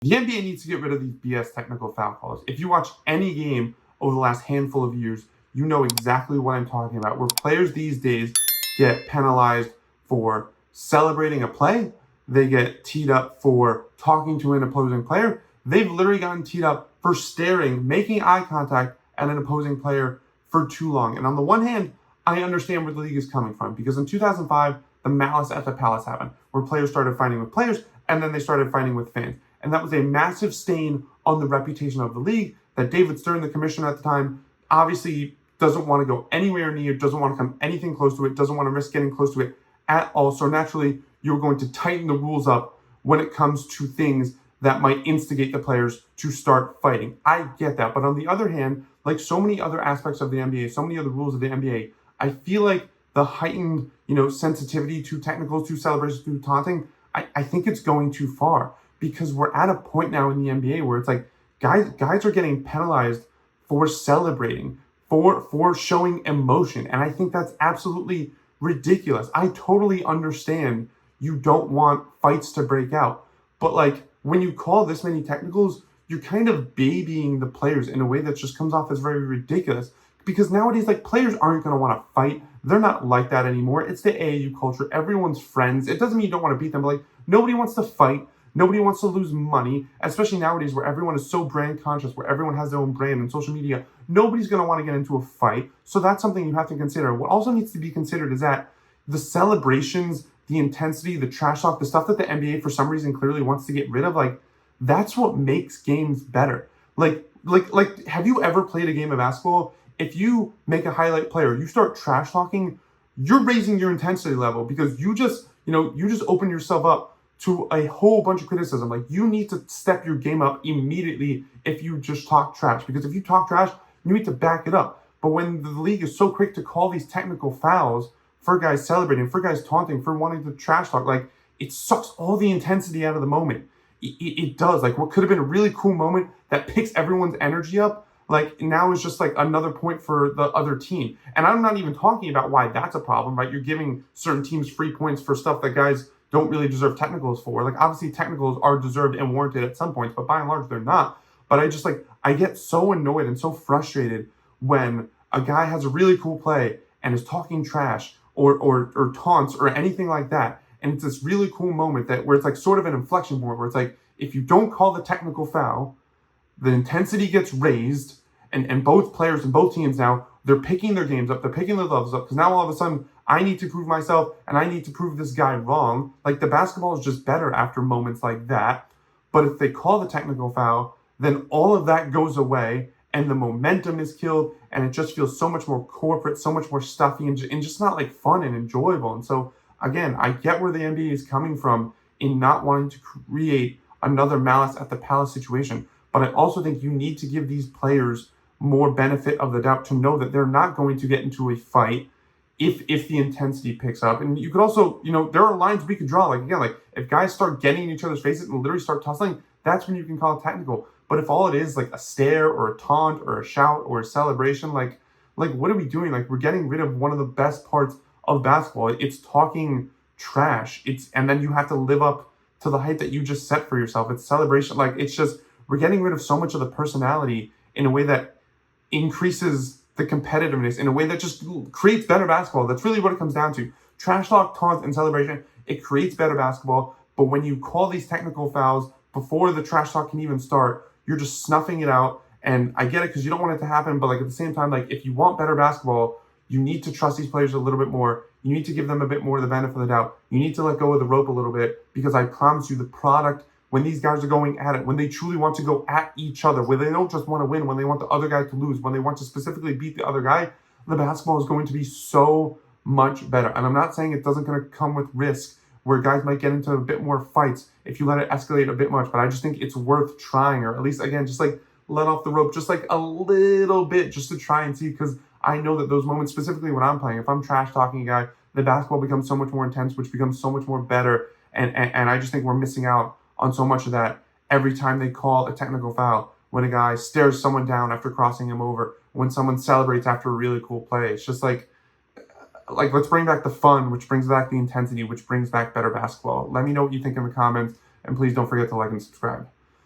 The NBA needs to get rid of these BS technical foul calls. If you watch any game over the last handful of years, you know exactly what I'm talking about, where players these days get penalized for celebrating a play. They get teed up for talking to an opposing player. They've literally gotten teed up for staring, making eye contact at an opposing player for too long. And on the one hand, I understand where the league is coming from, because in 2005, the malice at the palace happened, where players started fighting with players and then they started fighting with fans. And that was a massive stain on the reputation of the league that David Stern, the commissioner at the time, obviously doesn't want to go anywhere near, doesn't want to come anything close to it, doesn't want to risk getting close to it at all. So naturally, you're going to tighten the rules up when it comes to things that might instigate the players to start fighting. I get that. But on the other hand, like so many other aspects of the NBA, so many other rules of the NBA, I feel like the heightened, sensitivity to technicals, to celebrations, to taunting, I think it's going too far, because we're at a point now in the NBA where it's like guys are getting penalized for celebrating, for showing emotion. And I think that's absolutely ridiculous. I totally understand you don't want fights to break out, but like when you call this many technicals, you're kind of babying the players in a way that just comes off as very ridiculous. Because nowadays, like, players aren't going to want to fight. They're not like that anymore. It's the AAU culture. Everyone's friends. It doesn't mean you don't want to beat them, but like, nobody wants to fight. Nobody wants to lose money, especially nowadays where everyone is so brand conscious, where everyone has their own brand and social media. Nobody's going to want to get into a fight. So that's something you have to consider. What also needs to be considered is that the celebrations, the intensity, the trash talk, the stuff that the NBA for some reason clearly wants to get rid of, like, that's what makes games better. Like, have you ever played a game of basketball? If you make a highlight play or you start trash talking, you're raising your intensity level, because you just open yourself up to a whole bunch of criticism. Like, you need to step your game up immediately if you just talk trash, because if you talk trash, you need to back it up. But when the league is so quick to call these technical fouls for guys celebrating, for guys taunting, for wanting to trash talk, like, it sucks all the intensity out of the moment. It does. Like, what could have been a really cool moment that picks everyone's energy up, like, now is just like another point for the other team. And I'm not even talking about why that's a problem, right? You're giving certain teams free points for stuff that guys don't really deserve technicals for. Like, obviously technicals are deserved and warranted at some points, but by and large they're not. But I get so annoyed and so frustrated when a guy has a really cool play and is talking trash or taunts or anything like that. And it's this really cool moment where it's like sort of an inflection point where it's like, if you don't call the technical foul, the intensity gets raised, and both players and both teams now, they're picking their games up, they're picking their levels up, because now all of a sudden I need to prove myself and I need to prove this guy wrong. Like, the basketball is just better after moments like that. But if they call the technical foul, then all of that goes away and the momentum is killed, and it just feels so much more corporate, so much more stuffy, and just not like fun and enjoyable. And so again, I get where the NBA is coming from in not wanting to create another malice at the palace situation. But I also think you need to give these players more benefit of the doubt to know that they're not going to get into a fight if the intensity picks up. And you could also, there are lines we could draw. Like, again, like, if guys start getting in each other's faces and literally start tussling, that's when you can call it technical. But if all it is like a stare or a taunt or a shout or a celebration, like what are we doing? Like, we're getting rid of one of the best parts of basketball. It's talking trash. And then you have to live up to the height that you just set for yourself. It's celebration. Like, it's just, we're getting rid of so much of the personality in a way that increases the competitiveness, in a way that just creates better basketball. That's really what it comes down to. Trash talk, taunt, and celebration, it creates better basketball. But when you call these technical fouls before the trash talk can even start, you're just snuffing it out. And I get it, because you don't want it to happen, but like, at the same time, like, if you want better basketball, you need to trust these players a little bit more. You need to give them a bit more of the benefit of the doubt. You need to let go of the rope a little bit, because I promise you, the product, when these guys are going at it, when they truly want to go at each other, where they don't just want to win, when they want the other guy to lose, when they want to specifically beat the other guy, the basketball is going to be so much better. And I'm not saying it doesn't going to come with risk, where guys might get into a bit more fights if you let it escalate a bit much. But I just think it's worth trying, or at least, again, just like let off the rope just like a little bit, just to try and see, because I know that those moments, specifically when I'm playing, if I'm trash talking a guy, the basketball becomes so much more intense, which becomes so much more better. And I just think we're missing out on so much of that every time they call a technical foul, when a guy stares someone down after crossing him over, when someone celebrates after a really cool play. It's just like let's bring back the fun, which brings back the intensity, which brings back better basketball. Let me know what you think in the comments, and please don't forget to like and subscribe.